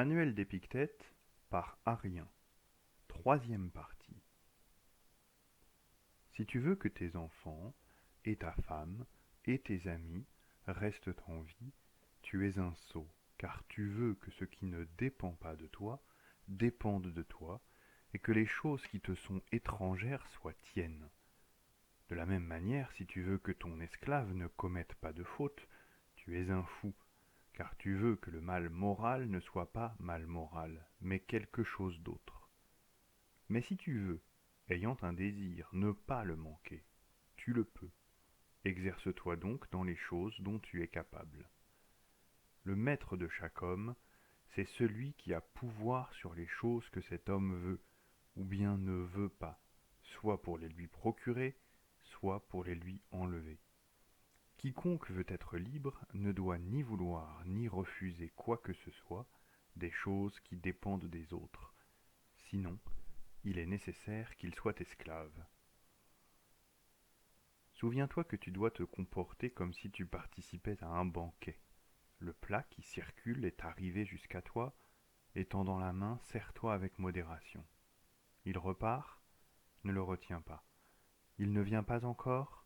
Manuel d'Épictète par Arrien. Troisième partie. Si tu veux que tes enfants, et ta femme, et tes amis restent en vie, tu es un sot, car tu veux que ce qui ne dépend pas de toi dépende de toi, et que les choses qui te sont étrangères soient tiennes. De la même manière, si tu veux que ton esclave ne commette pas de faute, tu es un fou, car tu veux que le mal moral ne soit pas mal moral, mais quelque chose d'autre. Mais si tu veux, ayant un désir, ne pas le manquer, tu le peux. Exerce-toi donc dans les choses dont tu es capable. Le maître de chaque homme, c'est celui qui a pouvoir sur les choses que cet homme veut, ou bien ne veut pas, soit pour les lui procurer, soit pour les lui enlever. Quiconque veut être libre ne doit ni vouloir ni refuser quoi que ce soit des choses qui dépendent des autres, sinon il est nécessaire qu'il soit esclave. Souviens-toi que tu dois te comporter comme si tu participais à un banquet. Le plat qui circule est arrivé jusqu'à toi, et tendant la main, serre-toi avec modération. Il repart, ne le retiens pas. Il ne vient pas encore,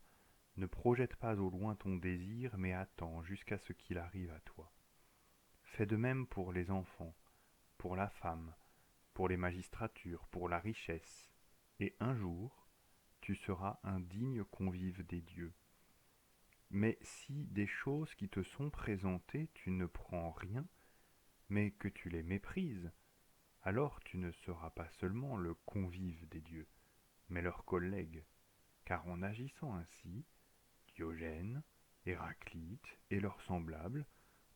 ne projette pas au loin ton désir, mais attends jusqu'à ce qu'il arrive à toi. Fais de même pour les enfants, pour la femme, pour les magistratures, pour la richesse, et un jour, tu seras un digne convive des dieux. Mais si des choses qui te sont présentées tu ne prends rien, mais que tu les méprises, alors tu ne seras pas seulement le convive des dieux, mais leur collègue, car en agissant ainsi, Diogène, Héraclite et leurs semblables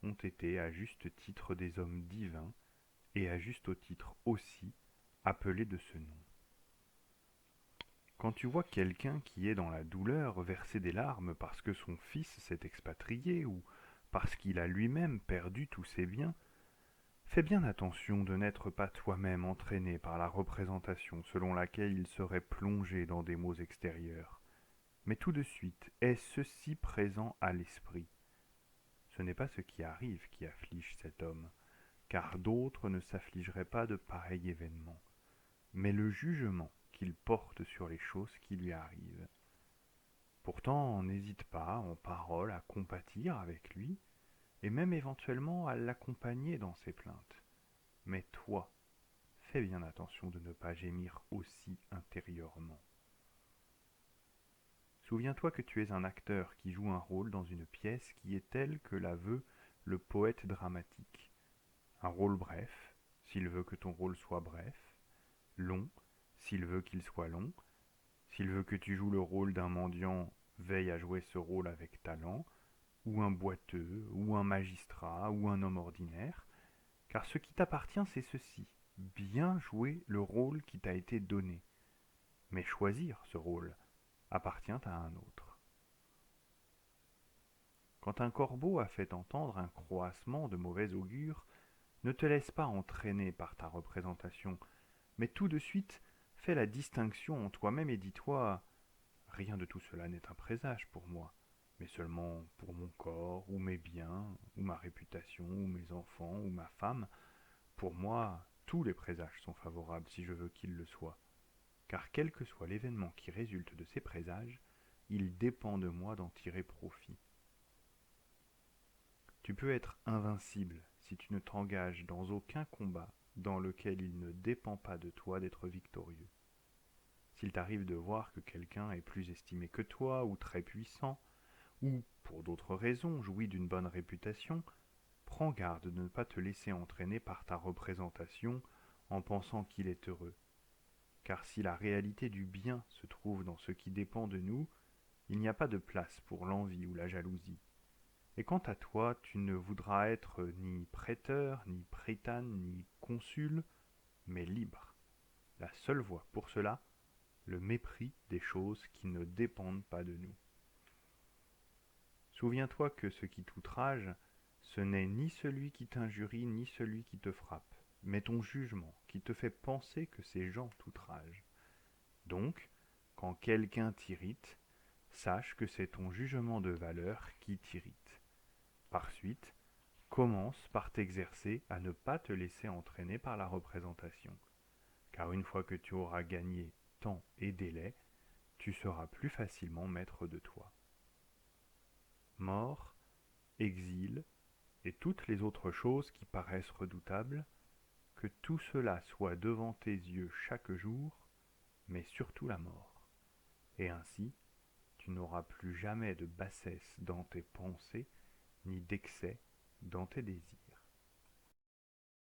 ont été à juste titre des hommes divins, et à juste titre aussi appelés de ce nom. Quand tu vois quelqu'un qui est dans la douleur verser des larmes parce que son fils s'est expatrié ou parce qu'il a lui-même perdu tous ses biens, fais bien attention de n'être pas toi-même entraîné par la représentation selon laquelle il serait plongé dans des maux extérieurs. Mais tout de suite, aie ceci présent à l'esprit. Ce n'est pas ce qui arrive qui afflige cet homme, car d'autres ne s'affligeraient pas de pareils événements, mais le jugement qu'il porte sur les choses qui lui arrivent. Pourtant, n'hésite pas, en parole, à compatir avec lui, et même éventuellement à l'accompagner dans ses plaintes. Mais toi, fais bien attention de ne pas gémir aussi intérieurement. Souviens-toi que tu es un acteur qui joue un rôle dans une pièce qui est telle que la veut le poète dramatique. Un rôle bref, s'il veut que ton rôle soit bref, long, s'il veut qu'il soit long, s'il veut que tu joues le rôle d'un mendiant, veille à jouer ce rôle avec talent, ou un boiteux, ou un magistrat, ou un homme ordinaire, car ce qui t'appartient c'est ceci, bien jouer le rôle qui t'a été donné, mais choisir ce rôle appartient à un autre. Quand un corbeau a fait entendre un croassement de mauvais augure, ne te laisse pas entraîner par ta représentation, mais tout de suite fais la distinction en toi-même et dis-toi rien de tout cela n'est un présage pour moi, mais seulement pour mon corps, ou mes biens, ou ma réputation, ou mes enfants, ou ma femme. Pour moi, tous les présages sont favorables si je veux qu'ils le soient, car quel que soit l'événement qui résulte de ces présages, il dépend de moi d'en tirer profit. Tu peux être invincible si tu ne t'engages dans aucun combat dans lequel il ne dépend pas de toi d'être victorieux. S'il t'arrive de voir que quelqu'un est plus estimé que toi, ou très puissant, ou, pour d'autres raisons, jouit d'une bonne réputation, prends garde de ne pas te laisser entraîner par ta représentation en pensant qu'il est heureux. Car si la réalité du bien se trouve dans ce qui dépend de nous, il n'y a pas de place pour l'envie ou la jalousie. Et quant à toi, tu ne voudras être ni prêteur, ni prétane, ni consul, mais libre. La seule voie pour cela, le mépris des choses qui ne dépendent pas de nous. Souviens-toi que ce qui t'outrage, ce n'est ni celui qui t'injurie, ni celui qui te frappe, mais ton jugement qui te fait penser que ces gens t'outragent. Donc, quand quelqu'un t'irrite, sache que c'est ton jugement de valeur qui t'irrite. Par suite, Commence par t'exercer à ne pas te laisser entraîner par la représentation, car une fois que tu auras gagné temps et délai, tu seras plus facilement maître de toi. Mort, exil et toutes les autres choses qui paraissent redoutables, que tout cela soit devant tes yeux chaque jour, mais surtout la mort. Et ainsi, tu n'auras plus jamais de bassesse dans tes pensées, ni d'excès dans tes désirs.